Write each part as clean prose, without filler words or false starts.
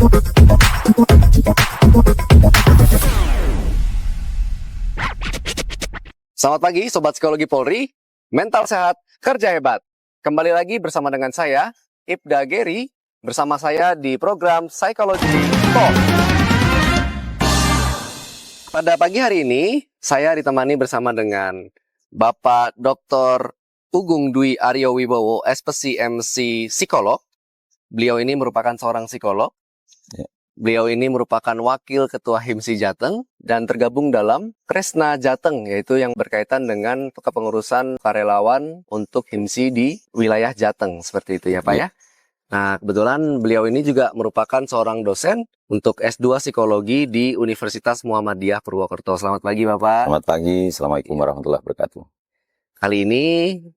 Selamat pagi Sobat Psikologi Polri, mental sehat, kerja hebat. Kembali lagi bersama dengan saya, Ibda Geri, bersama saya di program Psikologi Talk. Pada pagi hari ini, saya ditemani bersama dengan Bapak Dr. Ugung Dwi Aryo Wibowo, SPSI MC Psikolog. Beliau ini merupakan seorang psikolog. Beliau ini merupakan Wakil Ketua HIMSI Jateng dan tergabung dalam Kresna Jateng, yaitu yang berkaitan dengan kepengurusan karyawan untuk HIMSI di wilayah Jateng. Seperti itu ya Pak ya. Nah, kebetulan beliau ini juga merupakan seorang dosen untuk S2 Psikologi di Universitas Muhammadiyah Purwokerto. Selamat pagi Bapak. Selamat pagi, Assalamualaikum warahmatullahi wabarakatuh. Kali ini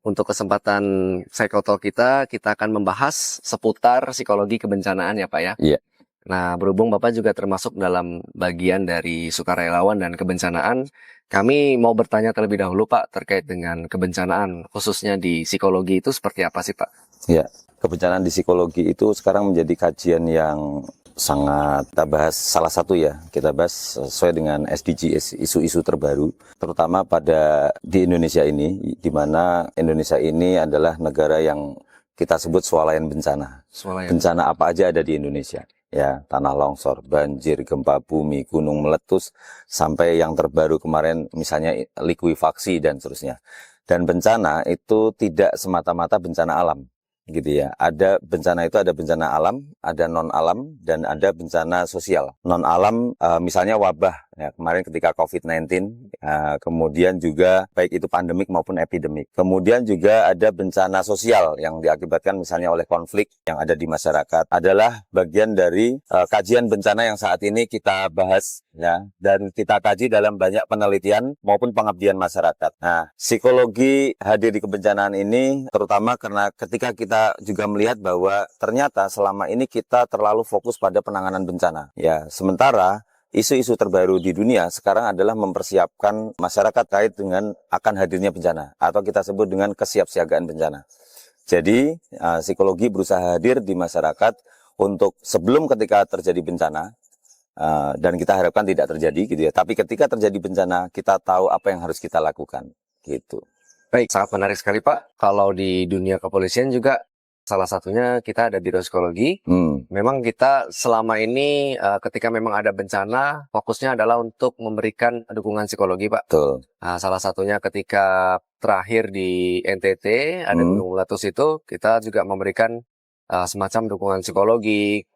untuk kesempatan Psikotalk kita akan membahas seputar psikologi kebencanaan ya Pak ya. Iya. Nah, berhubung Bapak juga termasuk dalam bagian dari sukarelawan dan kebencanaan, kami mau bertanya terlebih dahulu Pak terkait dengan kebencanaan, khususnya di psikologi itu seperti apa sih Pak? Ya, kebencanaan di psikologi itu sekarang menjadi kajian yang sangat kita bahas, salah satu ya, kita bahas sesuai dengan SDGs, isu-isu terbaru, terutama di Indonesia ini, di mana Indonesia ini adalah negara yang kita sebut swalayan bencana. Bencana apa aja ada di Indonesia. Ya, tanah longsor, banjir, gempa bumi, gunung meletus, sampai yang terbaru kemarin misalnya likuifaksi dan seterusnya. Dan bencana itu tidak semata-mata bencana alam, gitu ya. Ada bencana itu ada bencana alam, ada non alam, dan ada bencana sosial. Non alam misalnya wabah, ya, kemarin ketika COVID-19, kemudian juga baik itu pandemik maupun epidemik. Kemudian juga ada bencana sosial yang diakibatkan misalnya oleh konflik yang ada di masyarakat. Adalah bagian dari kajian bencana yang saat ini kita bahas, ya, dan kita kaji dalam banyak penelitian maupun pengabdian masyarakat. Nah, psikologi hadir di kebencanaan ini terutama karena ketika kita juga melihat bahwa ternyata selama ini kita terlalu fokus pada penanganan bencana. Ya, sementara isu-isu terbaru di dunia sekarang adalah mempersiapkan masyarakat kait dengan akan hadirnya bencana atau kita sebut dengan kesiapsiagaan bencana. Jadi, psikologi berusaha hadir di masyarakat untuk sebelum ketika terjadi bencana, dan kita harapkan tidak terjadi gitu ya. Tapi ketika terjadi bencana, kita tahu apa yang harus kita lakukan gitu. Baik, sangat menarik sekali Pak. Kalau di dunia kepolisian juga salah satunya kita ada biro psikologi. Memang kita selama ini ketika memang ada bencana, fokusnya adalah untuk memberikan dukungan psikologi Pak. Betul. Nah, salah satunya ketika terakhir di NTT ada gunung meletus itu, kita juga memberikan semacam dukungan psikologi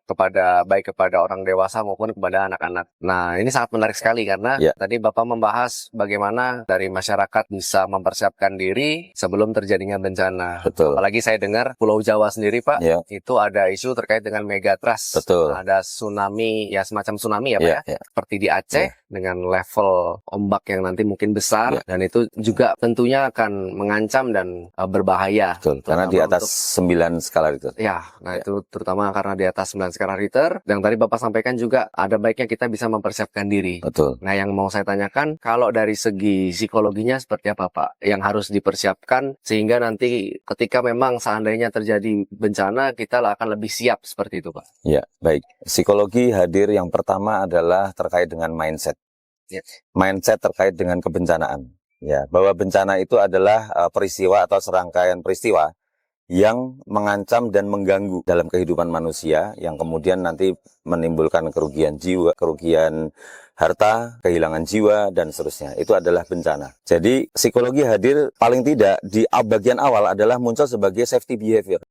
baik kepada orang dewasa maupun kepada anak-anak. Nah, ini sangat menarik sekali karena tadi Bapak membahas bagaimana dari masyarakat bisa mempersiapkan diri sebelum terjadinya bencana. Betul. Apalagi saya dengar Pulau Jawa sendiri Pak, itu ada isu terkait dengan megatrust. Betul. Ada tsunami, ya semacam tsunami ya Pak ya. Seperti di Aceh dengan level ombak yang nanti mungkin besar dan itu juga tentunya akan mengancam dan berbahaya. Betul. Karena di atas 9 skala Richter. Ya, nah itu terutama karena di atas 9 skala Richter. Dan tadi Bapak sampaikan juga ada baiknya kita bisa mempersiapkan diri. Betul. Nah, yang mau saya tanyakan, kalau dari segi psikologinya seperti apa Pak? Yang harus dipersiapkan sehingga nanti ketika memang seandainya terjadi bencana, kita akan lebih siap seperti itu Pak. Ya, baik. Psikologi hadir yang pertama adalah terkait dengan mindset. Mindset terkait dengan kebencanaan. Ya, bahwa bencana itu adalah peristiwa atau serangkaian peristiwa yang mengancam dan mengganggu dalam kehidupan manusia, yang kemudian nanti menimbulkan kerugian jiwa, kerugian harta, kehilangan jiwa, dan seterusnya. Itu adalah bencana. Jadi, psikologi hadir paling tidak di bagian awal adalah muncul sebagai safety behavior.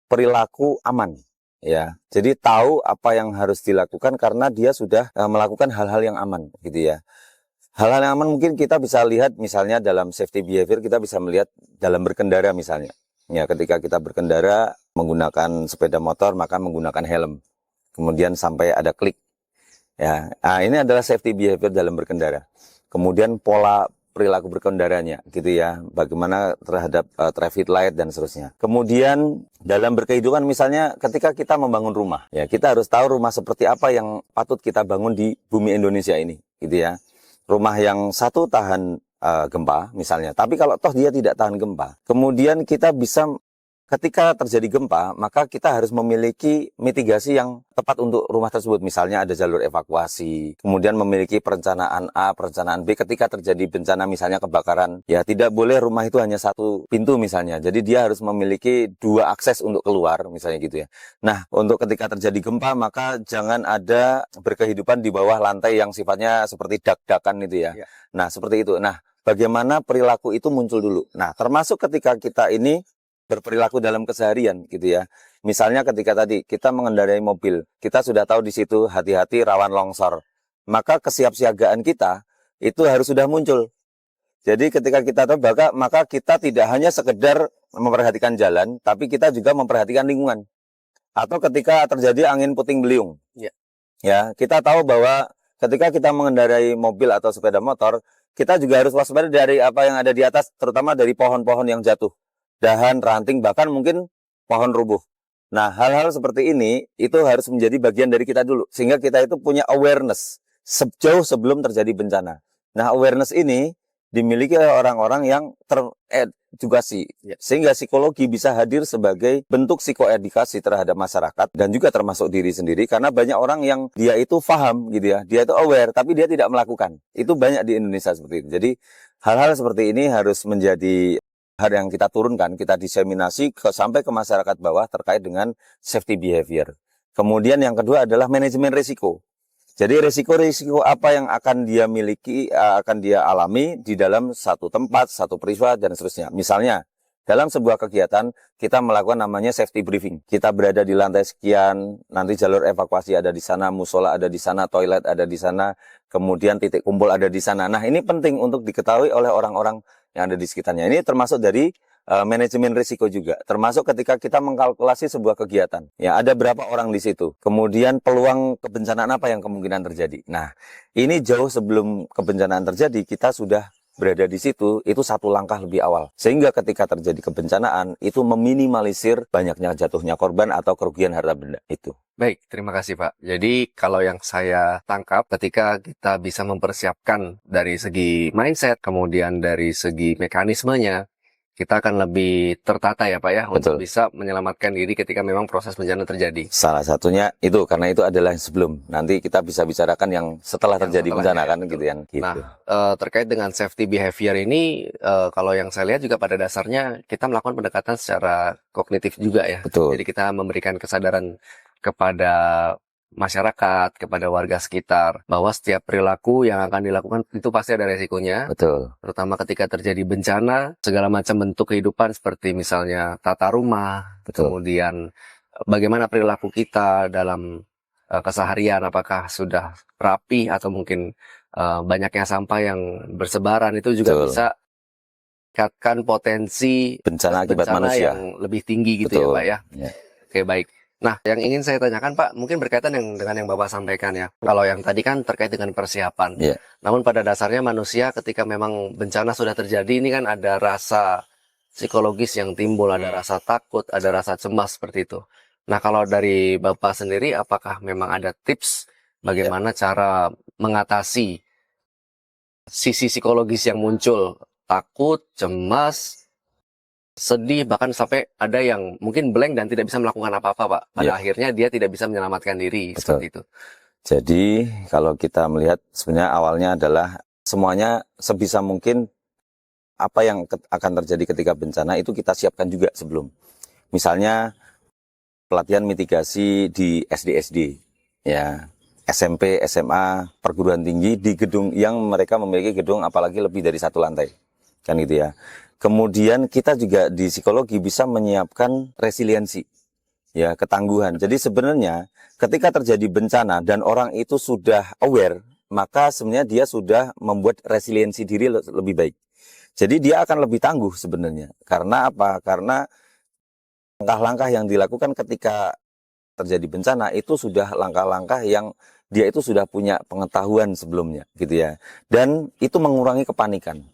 Perilaku aman. Ya, jadi tahu apa yang harus dilakukan karena dia sudah melakukan hal-hal yang aman, gitu ya. Hal-hal yang aman mungkin kita bisa lihat misalnya dalam safety behavior, kita bisa melihat dalam berkendara misalnya. Ya, ketika kita berkendara menggunakan sepeda motor maka menggunakan helm. Kemudian sampai ada klik. Ya, nah, ini adalah safety behavior dalam berkendara. Kemudian pola perilaku berkendaranya, gitu ya. Bagaimana terhadap traffic light dan seterusnya. Kemudian dalam berkehidupan misalnya ketika kita membangun rumah, ya kita harus tahu rumah seperti apa yang patut kita bangun di bumi Indonesia ini, gitu ya. Rumah yang satu tahan gempa misalnya, tapi kalau toh dia tidak tahan gempa, kemudian kita bisa ketika terjadi gempa, maka kita harus memiliki mitigasi yang tepat untuk rumah tersebut. Misalnya ada jalur evakuasi, kemudian memiliki perencanaan A, perencanaan B. Ketika terjadi bencana misalnya kebakaran, ya tidak boleh rumah itu hanya satu pintu misalnya. Jadi dia harus memiliki 2 akses untuk keluar misalnya gitu ya. Nah, untuk ketika terjadi gempa, maka jangan ada berkehidupan di bawah lantai yang sifatnya seperti dak-dakan itu ya. Nah, seperti itu. Nah, bagaimana perilaku itu muncul dulu. Nah, termasuk ketika kita ini berperilaku dalam keseharian gitu ya. Misalnya ketika tadi kita mengendarai mobil, kita sudah tahu di situ hati-hati rawan longsor. Maka kesiapsiagaan kita itu harus sudah muncul. Jadi ketika kita tahu maka kita tidak hanya sekedar memperhatikan jalan, tapi kita juga memperhatikan lingkungan. Atau ketika terjadi angin puting beliung. Ya, kita tahu bahwa ketika kita mengendarai mobil atau sepeda motor, kita juga harus waspada dari apa yang ada di atas, terutama dari pohon-pohon yang jatuh. Dahan, ranting, bahkan mungkin pohon rubuh. Nah, hal-hal seperti ini itu harus menjadi bagian dari kita dulu. Sehingga kita itu punya awareness jauh sebelum terjadi bencana. Nah, awareness ini dimiliki oleh orang-orang yang teredukasi. Sehingga psikologi bisa hadir sebagai bentuk psikoedukasi terhadap masyarakat dan juga termasuk diri sendiri. Karena banyak orang yang dia itu paham gitu ya. Dia itu aware, tapi dia tidak melakukan. Itu banyak di Indonesia seperti itu. Jadi, hal-hal seperti ini harus menjadi hal yang kita turunkan, kita diseminasi sampai ke masyarakat bawah terkait dengan safety behavior. Kemudian yang kedua adalah manajemen risiko. Jadi risiko-risiko apa yang akan dia miliki, akan dia alami di dalam satu tempat, satu peristiwa, dan seterusnya. Misalnya, dalam sebuah kegiatan, kita melakukan namanya safety briefing. Kita berada di lantai sekian, nanti jalur evakuasi ada di sana, musola ada di sana, toilet ada di sana, kemudian titik kumpul ada di sana. Nah, ini penting untuk diketahui oleh orang-orang yang ada di sekitarnya. Ini termasuk dari manajemen risiko juga. Termasuk ketika kita mengkalkulasi sebuah kegiatan. Ya, ada berapa orang di situ. Kemudian peluang kebencanaan apa yang kemungkinan terjadi. Nah, ini jauh sebelum kebencanaan terjadi, kita sudah berada di situ, itu satu langkah lebih awal. Sehingga ketika terjadi kebencanaan, itu meminimalisir banyaknya jatuhnya korban atau kerugian harta benda itu. Baik, terima kasih Pak. Jadi kalau yang saya tangkap ketika kita bisa mempersiapkan dari segi mindset, kemudian dari segi mekanismenya, kita akan lebih tertata ya Pak ya, untuk bisa menyelamatkan diri ketika memang proses bencana terjadi. Salah satunya itu, karena itu adalah yang sebelum. Nanti kita bisa bicarakan yang setelah terjadi bencana kan gitu kan. Gitu. Nah, terkait dengan safety behavior ini, kalau yang saya lihat juga pada dasarnya kita melakukan pendekatan secara kognitif juga ya. Betul. Jadi kita memberikan kesadaran kepada masyarakat, kepada warga sekitar, bahwa setiap perilaku yang akan dilakukan itu pasti ada resikonya. Betul. Terutama ketika terjadi bencana, segala macam bentuk kehidupan seperti misalnya tata rumah, kemudian bagaimana perilaku kita dalam keseharian, apakah sudah rapi atau mungkin banyaknya sampah yang bersebaran, itu juga bisa meningkatkan potensi bencana akibat manusia yang lebih tinggi gitu ya Pak ya. Oke, baik. Nah, yang ingin saya tanyakan Pak, mungkin berkaitan dengan yang Bapak sampaikan ya. Kalau yang tadi kan terkait dengan persiapan. Namun pada dasarnya manusia ketika memang bencana sudah terjadi, ini kan ada rasa psikologis yang timbul, ada rasa takut, ada rasa cemas seperti itu. Nah, kalau dari Bapak sendiri, apakah memang ada tips bagaimana cara mengatasi sisi psikologis yang muncul? Takut, cemas, sedih, bahkan sampai ada yang mungkin blank dan tidak bisa melakukan apa-apa Pak. Pada akhirnya dia tidak bisa menyelamatkan diri. Seperti itu. Jadi kalau kita melihat sebenarnya awalnya adalah semuanya sebisa mungkin apa yang akan terjadi ketika bencana itu kita siapkan juga sebelum. Misalnya pelatihan mitigasi di SD-SD, ya, SMP, SMA, perguruan tinggi di gedung yang mereka memiliki gedung apalagi lebih dari satu lantai, kan gitu ya. Kemudian kita juga di psikologi bisa menyiapkan resiliensi, ya, ketangguhan. Jadi sebenarnya ketika terjadi bencana dan orang itu sudah aware, maka sebenarnya dia sudah membuat resiliensi diri lebih baik. Jadi dia akan lebih tangguh sebenarnya. Karena apa? Karena langkah-langkah yang dilakukan ketika terjadi bencana itu sudah langkah-langkah yang dia itu sudah punya pengetahuan sebelumnya, gitu ya. Dan itu mengurangi kepanikan.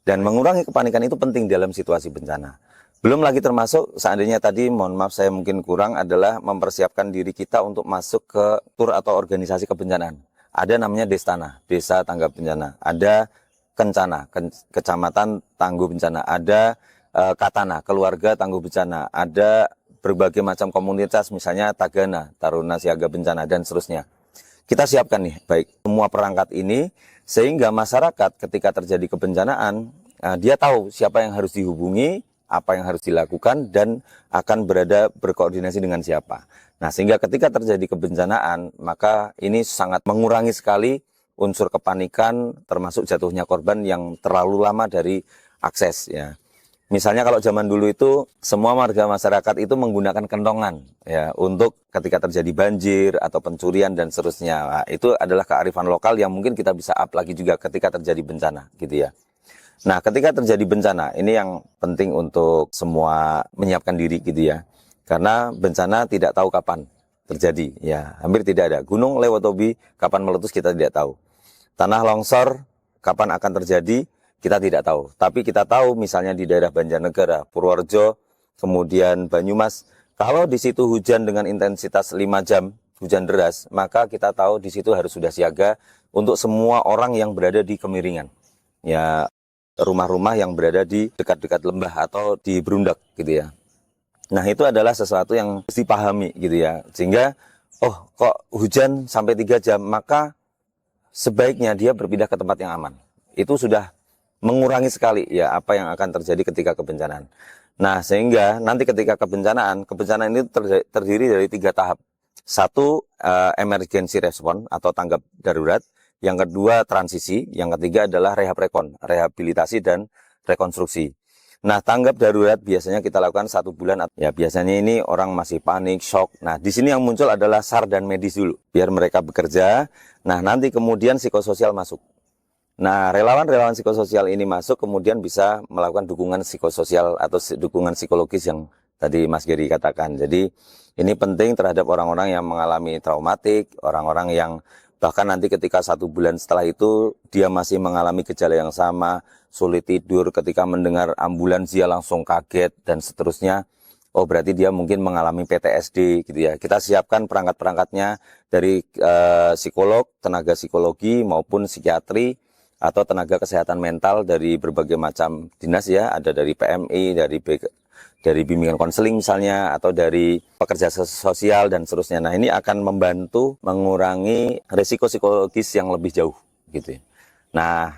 Dan mengurangi kepanikan itu penting dalam situasi bencana. Belum lagi termasuk seandainya tadi, mohon maaf saya mungkin kurang, adalah mempersiapkan diri kita untuk masuk ke tur atau organisasi kebencanaan. Ada namanya Destana, Desa Tanggap Bencana. Ada Kencana, Kecamatan Tangguh Bencana. Ada Katana, keluarga tangguh bencana, ada berbagai macam komunitas, misalnya Tagana, Taruna Siaga Bencana, dan seterusnya. Kita siapkan nih, baik semua perangkat ini, sehingga masyarakat ketika terjadi kebencanaan, dia tahu siapa yang harus dihubungi, apa yang harus dilakukan, dan akan berkoordinasi dengan siapa. Nah, sehingga ketika terjadi kebencanaan, maka ini sangat mengurangi sekali unsur kepanikan, termasuk jatuhnya korban yang terlalu lama dari akses, ya. Misalnya kalau zaman dulu itu semua warga masyarakat itu menggunakan kentongan ya untuk ketika terjadi banjir atau pencurian dan seterusnya. Nah, itu adalah kearifan lokal yang mungkin kita bisa up lagi juga ketika terjadi bencana gitu ya. Nah, ketika terjadi bencana ini yang penting untuk semua menyiapkan diri gitu ya. Karena bencana tidak tahu kapan terjadi ya, hampir tidak ada. Gunung Lewotobi kapan meletus kita tidak tahu. Tanah longsor kapan akan terjadi kita tidak tahu, tapi kita tahu misalnya di daerah Banjarnegara, Purworejo, kemudian Banyumas, kalau di situ hujan dengan intensitas 5 jam, hujan deras, maka kita tahu di situ harus sudah siaga untuk semua orang yang berada di kemiringan. Ya, rumah-rumah yang berada di dekat-dekat lembah atau di berundak gitu ya. Nah, itu adalah sesuatu yang harus dipahami gitu ya. Sehingga, oh kok hujan sampai 3 jam, maka sebaiknya dia berpindah ke tempat yang aman. Itu sudah mengurangi sekali ya apa yang akan terjadi ketika kebencanaan. Nah, sehingga nanti ketika kebencanaan ini terdiri dari 3 tahap. Satu, emergency response atau tanggap darurat. Yang kedua, transisi. Yang ketiga adalah rehabilitasi dan rekonstruksi. Nah, tanggap darurat biasanya kita lakukan 1 bulan. Ya, biasanya ini orang masih panik, shock. Nah, di sini yang muncul adalah SAR dan medis dulu, biar mereka bekerja. Nah, nanti kemudian psikososial masuk. Nah, relawan-relawan psikososial ini masuk kemudian bisa melakukan dukungan psikososial atau dukungan psikologis yang tadi Mas Geri katakan. Jadi, ini penting terhadap orang-orang yang mengalami traumatik, orang-orang yang bahkan nanti ketika 1 bulan setelah itu dia masih mengalami gejala yang sama, sulit tidur, ketika mendengar ambulans dia langsung kaget dan seterusnya. Oh, berarti dia mungkin mengalami PTSD gitu ya. Kita siapkan perangkat-perangkatnya dari psikolog, tenaga psikologi maupun psikiatri atau tenaga kesehatan mental dari berbagai macam dinas ya, ada dari PMI, dari bimbingan konseling misalnya, atau dari pekerja sosial dan seterusnya. Nah, ini akan membantu mengurangi risiko psikologis yang lebih jauh gitu ya. Nah,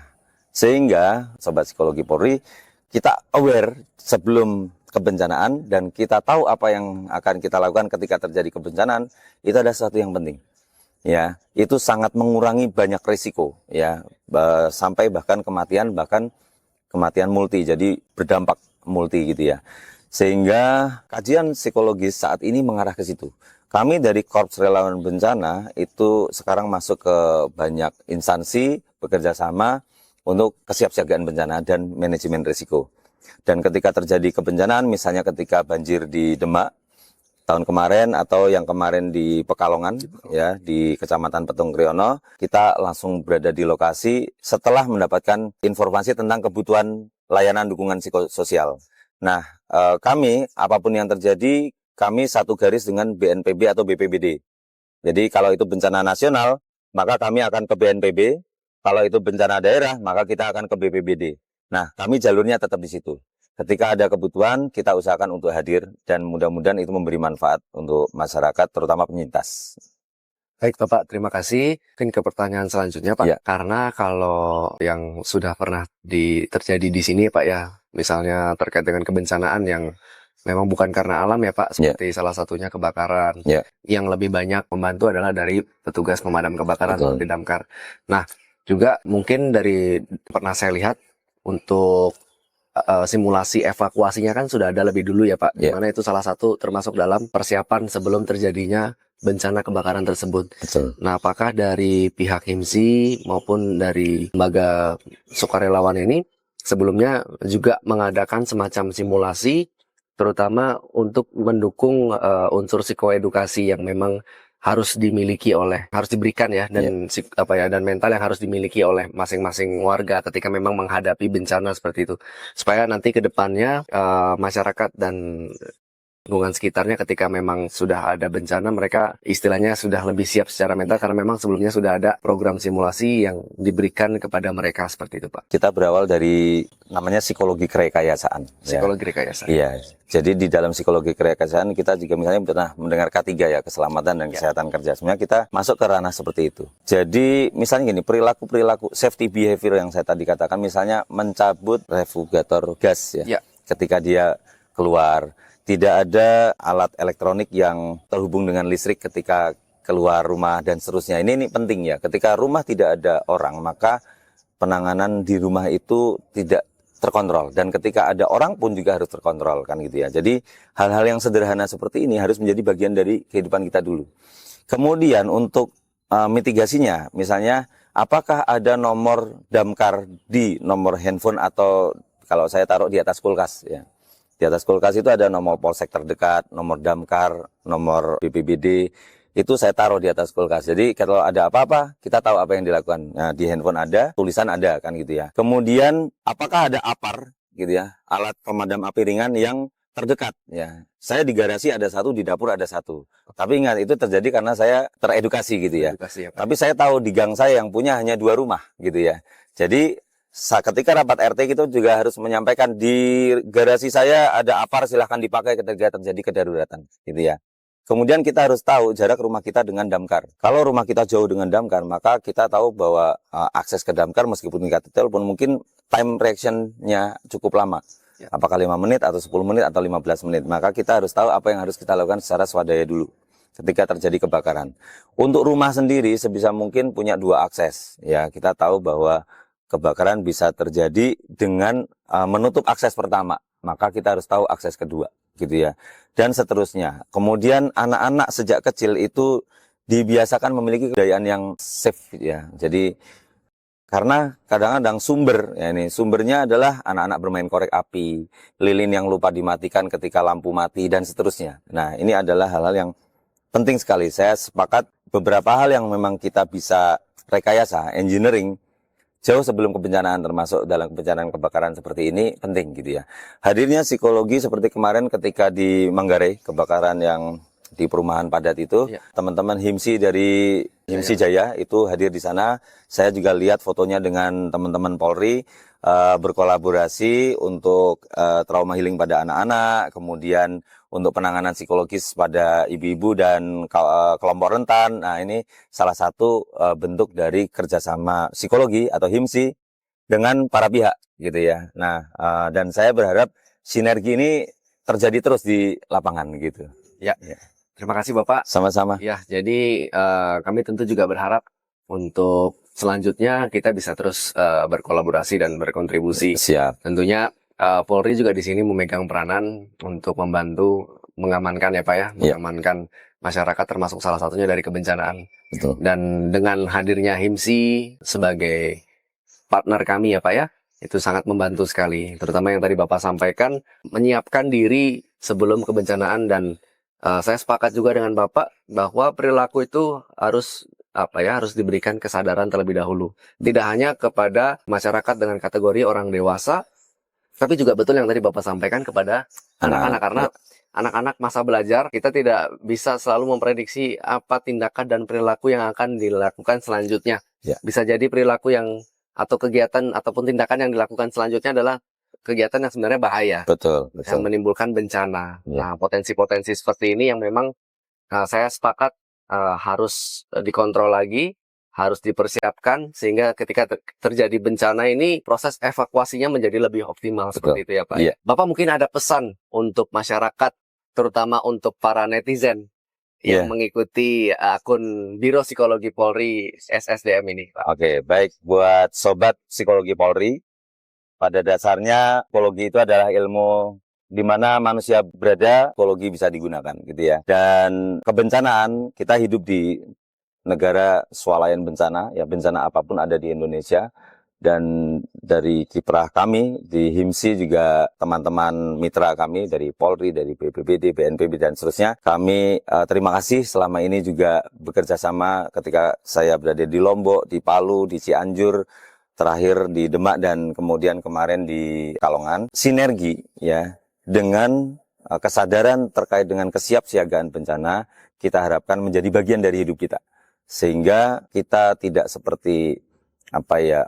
sehingga Sobat Psikologi Polri, kita aware sebelum kebencanaan dan kita tahu apa yang akan kita lakukan ketika terjadi kebencanaan, itu adalah sesuatu yang penting. Ya, itu sangat mengurangi banyak risiko ya, sampai bahkan kematian multi, jadi berdampak multi gitu ya. Sehingga kajian psikologis saat ini mengarah ke situ. Kami dari Korps Relawan Bencana itu sekarang masuk ke banyak instansi bekerja sama untuk kesiapsiagaan bencana dan manajemen risiko. Dan ketika terjadi kebencanaan, misalnya ketika banjir di Demak tahun kemarin atau yang kemarin di Pekalongan ya, di Kecamatan Petung Kriono, kita langsung berada di lokasi setelah mendapatkan informasi tentang kebutuhan layanan dukungan psikososial. Nah, kami apapun yang terjadi, kami satu garis dengan BNPB atau BPBD. Jadi kalau itu bencana nasional, maka kami akan ke BNPB. Kalau itu bencana daerah, maka kita akan ke BPBD. Nah, kami jalurnya tetap di situ. Ketika ada kebutuhan, kita usahakan untuk hadir dan mudah-mudahan itu memberi manfaat untuk masyarakat, terutama penyintas. Baik Bapak, terima kasih. Mungkin ke pertanyaan selanjutnya Pak, Ya. karena kalau yang sudah pernah terjadi di sini Pak ya, misalnya terkait dengan kebencanaan yang memang bukan karena alam ya Pak, seperti salah satunya kebakaran. Ya. Yang lebih banyak membantu adalah dari petugas pemadam kebakaran atau damkar. Nah, juga mungkin pernah saya lihat untuk simulasi evakuasinya kan sudah ada lebih dulu ya Pak, di mana itu salah satu termasuk dalam persiapan sebelum terjadinya bencana kebakaran tersebut. Betul. Nah, apakah dari pihak HIMSI maupun dari lembaga sukarelawan ini sebelumnya juga mengadakan semacam simulasi, terutama untuk mendukung unsur psikoedukasi yang memang harus diberikan ya, dan dan mental yang harus dimiliki oleh masing-masing warga ketika memang menghadapi bencana seperti itu, supaya nanti ke depannya masyarakat dan lingkungan sekitarnya ketika memang sudah ada bencana, mereka istilahnya sudah lebih siap secara mental karena memang sebelumnya sudah ada program simulasi yang diberikan kepada mereka seperti itu, Pak. Kita berawal dari namanya psikologi kerekayasaan. Psikologi rekayasa. Iya. Jadi di dalam psikologi kerekayasaan kita juga misalnya pernah mendengar K3 ya, keselamatan dan kesehatan kerja. Sebenarnya kita masuk ke ranah seperti itu. Jadi misalnya gini, perilaku safety behavior yang saya tadi katakan, misalnya mencabut refugator gas ya. Ketika dia keluar, tidak ada alat elektronik yang terhubung dengan listrik ketika keluar rumah dan seterusnya. Ini penting ya. Ketika rumah tidak ada orang, maka penanganan di rumah itu tidak terkontrol, dan ketika ada orang pun juga harus terkontrol kan gitu ya. Jadi hal-hal yang sederhana seperti ini harus menjadi bagian dari kehidupan kita dulu. Kemudian untuk mitigasinya, misalnya apakah ada nomor damkar di nomor handphone, atau kalau saya taruh di atas kulkas ya. Di atas kulkas itu ada nomor polsek terdekat, nomor damkar, nomor BPBD. Itu saya taruh di atas kulkas. Jadi kalau ada apa-apa, kita tahu apa yang dilakukan. Nah, di handphone ada, tulisan ada kan gitu ya. Kemudian apakah ada APAR gitu ya, alat pemadam api ringan yang terdekat ya. Saya di garasi ada satu, di dapur ada satu. Tapi ingat, itu terjadi karena saya teredukasi gitu ya. Tapi saya tahu di gang saya yang punya hanya 2 rumah gitu ya. Jadi ketika rapat RT kita juga harus menyampaikan, di garasi saya ada APAR, silahkan dipakai ketika terjadi kedaruratan gitu ya. Kemudian kita harus tahu jarak rumah kita dengan damkar. Kalau rumah kita jauh dengan damkar, maka kita tahu bahwa akses ke damkar meskipun kita telepon, mungkin time reaction-nya cukup lama. Apakah 5 menit atau 10 menit atau 15 menit. Maka kita harus tahu apa yang harus kita lakukan secara swadaya dulu ketika terjadi kebakaran. Untuk rumah sendiri sebisa mungkin punya 2 akses. Ya, kita tahu bahwa kebakaran bisa terjadi dengan menutup akses pertama. Maka kita harus tahu akses kedua gitu ya, dan seterusnya. Kemudian anak-anak sejak kecil itu dibiasakan memiliki kebudayaan yang safe ya. Jadi karena kadang-kadang sumbernya adalah anak-anak bermain korek api, lilin yang lupa dimatikan ketika lampu mati, dan seterusnya. Nah, ini adalah hal-hal yang penting sekali. Saya sepakat beberapa hal yang memang kita bisa rekayasa, engineering, jauh sebelum kebencanaan, termasuk dalam kebencanaan kebakaran seperti ini penting gitu ya. Hadirnya psikologi seperti kemarin ketika di Manggarai, kebakaran yang di perumahan padat itu, teman-teman HIMSI dari HIMSI Jaya itu hadir di sana. Saya juga lihat fotonya dengan teman-teman Polri berkolaborasi untuk trauma healing pada anak-anak, kemudian untuk penanganan psikologis pada ibu-ibu dan kelompok rentan. Nah, ini salah satu bentuk dari kerjasama psikologi atau HIMSI dengan para pihak gitu ya. Nah, dan saya berharap sinergi ini terjadi terus di lapangan gitu. Ya. Terima kasih Bapak. Sama-sama. Ya, jadi kami tentu juga berharap untuk selanjutnya kita bisa terus berkolaborasi dan berkontribusi. Siap. Tentunya Polri juga di sini memegang peranan untuk membantu mengamankan ya Pak ya, mengamankan masyarakat, termasuk salah satunya dari kebencanaan. Betul. Dan dengan hadirnya HIMSI sebagai partner kami ya Pak ya, itu sangat membantu sekali. Terutama yang tadi Bapak sampaikan, menyiapkan diri sebelum kebencanaan. Dan saya sepakat juga dengan Bapak bahwa perilaku itu harus diberikan kesadaran terlebih dahulu. Tidak hanya kepada masyarakat dengan kategori orang dewasa, tapi juga betul yang tadi Bapak sampaikan kepada anak-anak, karena anak-anak masa belajar, kita tidak bisa selalu memprediksi apa tindakan dan perilaku yang akan dilakukan selanjutnya. Bisa jadi perilaku yang atau kegiatan ataupun tindakan yang dilakukan selanjutnya adalah kegiatan yang sebenarnya bahaya. Betul. Yang menimbulkan bencana. Nah, potensi-potensi seperti ini yang memang saya sepakat harus dikontrol lagi, harus dipersiapkan, sehingga ketika terjadi bencana ini proses evakuasinya menjadi lebih optimal. Seperti itu ya Pak. Bapak mungkin ada pesan untuk masyarakat, terutama untuk para netizen yang mengikuti akun Biro Psikologi Polri SSDM ini Pak. Oke, baik buat Sobat Psikologi Polri. Pada dasarnya psikologi itu adalah ilmu di mana manusia berada, psikologi bisa digunakan gitu ya. Dan kebencanaan, kita hidup di negara swalayan bencana, ya bencana apapun ada di Indonesia. Dan dari kiprah kami di HIMSI juga teman-teman mitra kami dari Polri, dari BPBD, BNPB dan seterusnya, kami terima kasih selama ini juga bekerja sama ketika saya berada di Lombok, di Palu, di Cianjur, terakhir di Demak, dan kemudian kemarin di Kalongan. Sinergi ya dengan kesadaran terkait dengan kesiapsiagaan bencana kita harapkan menjadi bagian dari hidup kita. Sehingga kita tidak seperti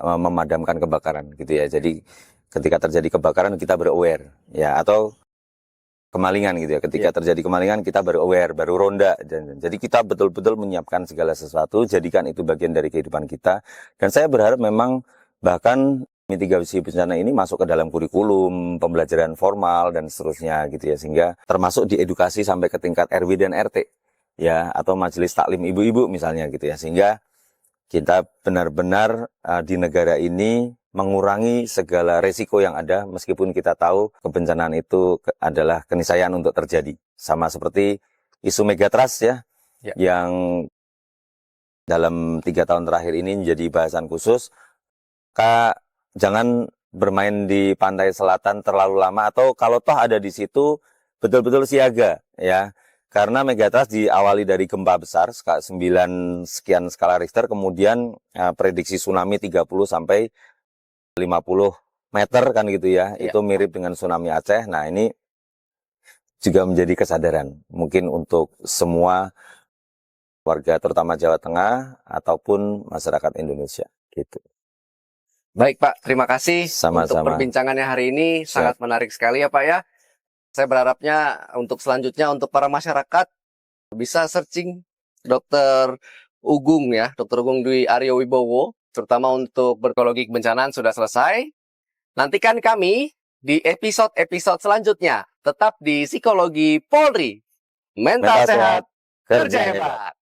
memadamkan kebakaran gitu ya. Jadi ketika terjadi kebakaran kita aware ya, atau kemalingan gitu ya. Ketika terjadi kemalingan kita aware, baru ronda. Jadi kita betul-betul menyiapkan segala sesuatu, jadikan itu bagian dari kehidupan kita. Dan saya berharap memang bahkan mitigasi bencana ini masuk ke dalam kurikulum, pembelajaran formal dan seterusnya gitu ya. Sehingga termasuk diedukasi sampai ke tingkat RW dan RT ya, atau majelis taklim ibu-ibu misalnya gitu ya. Sehingga kita benar-benar di negara ini mengurangi segala resiko yang ada, meskipun kita tahu kebencanaan itu adalah keniscayaan untuk terjadi. Sama seperti isu megatrust ya, yang dalam 3 tahun terakhir ini menjadi bahasan khusus. Kak, jangan bermain di pantai selatan terlalu lama, atau kalau toh ada di situ betul-betul siaga ya. Karena megatrust diawali dari gempa besar 9 sekian skala Richter, kemudian prediksi tsunami 30 sampai 50 meter kan gitu ya. Itu mirip dengan tsunami Aceh. Nah, ini juga menjadi kesadaran mungkin untuk semua warga terutama Jawa Tengah ataupun masyarakat Indonesia gitu. Baik Pak, terima kasih untuk Sama-sama. perbincangannya hari ini. Sangat menarik sekali ya Pak ya. Saya berharapnya untuk selanjutnya untuk para masyarakat bisa searching Dr. Ugung ya, Dr. Ugung Dwi Aryo Wibowo, terutama untuk berkologi kebencanaan sudah selesai. Nantikan kami di episode-episode selanjutnya. Tetap di Psikologi Polri. Mental sehat, kerja hebat.